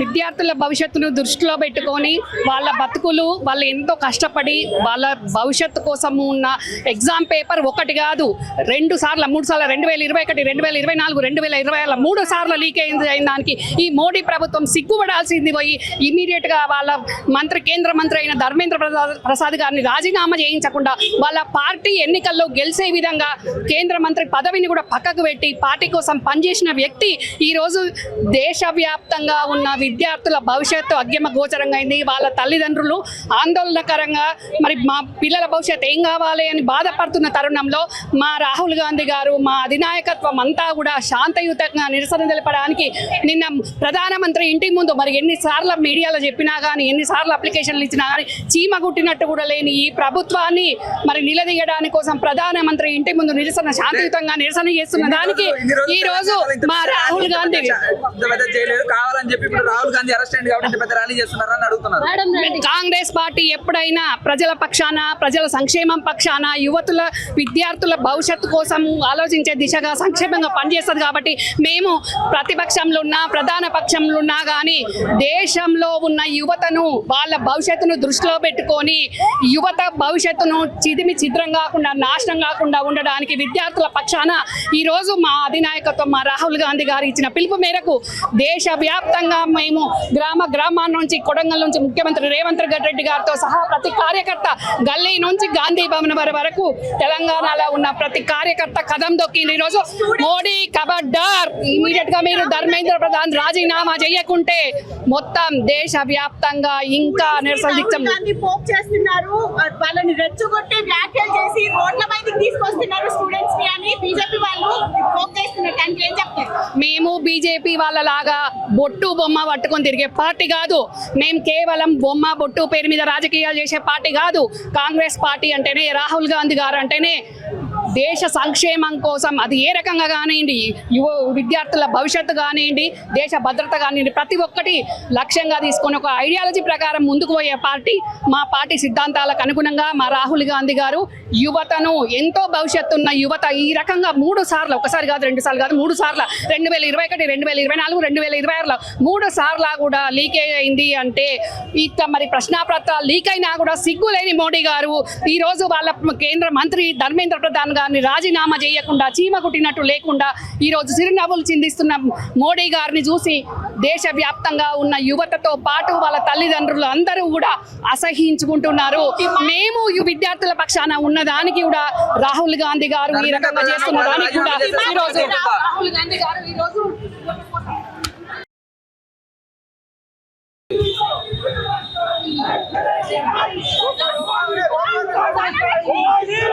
విద్యార్థుల భవిష్యత్తును దృష్టిలో పెట్టుకొని వాళ్ళ బతుకులు వాళ్ళు ఎంతో కష్టపడి వాళ్ళ భవిష్యత్తు కోసము ఉన్న ఎగ్జామ్ పేపర్ ఒకటి కాదు 2 సార్లు 3 సార్లు 2021 2024 2026 3 సార్లు లీక్ అయిన దానికి ఈ మోడీ ప్రభుత్వం సిగ్గుపడాల్సింది పోయి ఇమీడియట్గా వాళ్ళ కేంద్ర మంత్రి అయిన ధర్మేంద్ర ప్రసాద్ గారిని రాజీనామా చేయించకుండా వాళ్ళ పార్టీ ఎన్నికల్లో గెలిచే విధంగా కేంద్ర మంత్రి పదవిని కూడా పక్కకు పెట్టి పార్టీ కోసం పనిచేసిన వ్యక్తి ఈరోజు దేశవ్యాప్తంగా ఉన్న విద్యార్థుల భవిష్యత్తు అగ్యమ గోచరంగా అయింది. వాళ్ళ తల్లిదండ్రులు ఆందోళనకరంగా మరి మా పిల్లల భవిష్యత్తు ఏం కావాలి అని బాధపడుతున్న తరుణంలో మా రాహుల్ గాంధీ గారు మా అధినాయకత్వం అంతా కూడా శాంతయుతంగా నిరసన తెలపడానికి నిన్న ప్రధానమంత్రి ఇంటి ముందు మరి ఎన్నిసార్లు మీడియాలో చెప్పినా కానీ ఎన్నిసార్లు అప్లికేషన్లు ఇచ్చినా కానీ చీమ గుట్టినట్టు కూడా లేని ఈ ప్రభుత్వాన్ని మరి నిలదీయడానికి కోసం ప్రధానమంత్రి ఇంటి ముందు శాంతియుతంగా నిరసన చేస్తున్న దానికి ఈ రోజు మా రాహుల్ గాంధీ కాంగ్రెస్ పార్టీ ఎప్పుడైనా ప్రజల పక్షాన ప్రజల సంక్షేమం పక్షాన యువతుల విద్యార్థుల భవిష్యత్తు కోసం ఆలోచించే దిశగా సంక్షేమంగా పనిచేస్తుంది కాబట్టి మేము ప్రతిపక్షంలో ఉన్నా ప్రధాన పక్షంలో ఉన్నా కానీ దేశంలో ఉన్న యువతను వాళ్ళ భవిష్యత్తును దృష్టిలో పెట్టుకొని యువత భవిష్యత్తును చిద్రం కాకుండా నాశనం కాకుండా ఉండడానికి విద్యార్థుల పక్షాన ఈరోజు మా అధినాయకత్వం మా రాహుల్ గాంధీ గారు ఇచ్చిన పిలుపు మేరకు దేశవ్యాప్తంగా మేము గ్రామాల నుంచి కొడంగల్ నుంచి ముఖ్యమంత్రి రేవంత్ రెడ్డి గారితో సహా ప్రతి కార్యకర్త గల్లీ నుంచి గాంధీ భవన్ వరకు తెలంగాణలో ఉన్న ప్రతి కార్యకర్త కదం దొక్కి ఈరోజు మోడీ కబడ్డార్ ఇమీడియట్ గా మీరు ధర్మేంద్ర ప్రధాన్ రాజీనామా చేయకుంటే మొత్తం దేశవ్యాప్తంగా ఇంకా నిరసన చేస్తున్నారు. వాళ్ళని రెచ్చగొట్టి వ్యాఖ్యలు చేసి రోడ్ల మీదకి తీసుకొస్తున్నారు స్టూడెంట్స్ ని అని బీజేపీ వాళ్ళు పోక్చేస్తున్నారు. దానికి ఏం చెప్తారు? మేము బీజేపీ వాళ్ళలాగా బొట్టు బొమ్మ పట్టుకొని తిరిగే పార్టీ కాదు. మేము కేవలం బొమ్మ బొట్టు పేరు మీద రాజకీయాలు చేసే పార్టీ కాదు. కాంగ్రెస్ పార్టీ అంటేనే రాహుల్ గాంధీ గారు అంటేనే దేశ సంక్షేమం కోసం అది ఏ రకంగా కానివ్వండి, విద్యార్థుల భవిష్యత్తు కానివ్వండి, దేశ భద్రత కానివ్వండి, ప్రతి ఒక్కటి లక్ష్యంగా తీసుకొని ఒక ఐడియాలజీ ప్రకారం ముందుకు పోయే పార్టీ. మా పార్టీ సిద్ధాంతాలకు అనుగుణంగా మా రాహుల్ గాంధీ గారు యువతను ఎంతో భవిష్యత్తు ఉన్న యువత ఈ రకంగా 3 సార్లు ఒకసారి కాదు 2 సార్లు కాదు 3 సార్లు 2021 2024 2026 3 సార్లు కూడా లీక్ అయింది అంటే ఇక మరి ప్రశ్నాపత్రాలు లీక్ అయినా కూడా సిగ్గులేని మోడీ గారు ఈరోజు వాళ్ళ కేంద్ర మంత్రి ధర్మేంద్ర ప్రధాన్ గారిని రాజీనామా చేయకుండా చీమ కుట్టినట్టు లేకుండా ఈరోజు చిరునవ్వులు చిందిస్తున్న మోడీ గారిని చూసి దేశవ్యాప్తంగా ఉన్న యువతతో పాటు వాళ్ళ తల్లిదండ్రులు అందరూ కూడా అసహించుకుంటున్నారు. మేము విద్యార్థుల పక్షాన ఉన్నదానికి కూడా రాహుల్ గాంధీ గారు ఈ రకంగా చేస్తున్న దానికి కూడా ఈరోజు రాహుల్ గాంధీ గారు ఈరోజు Oh,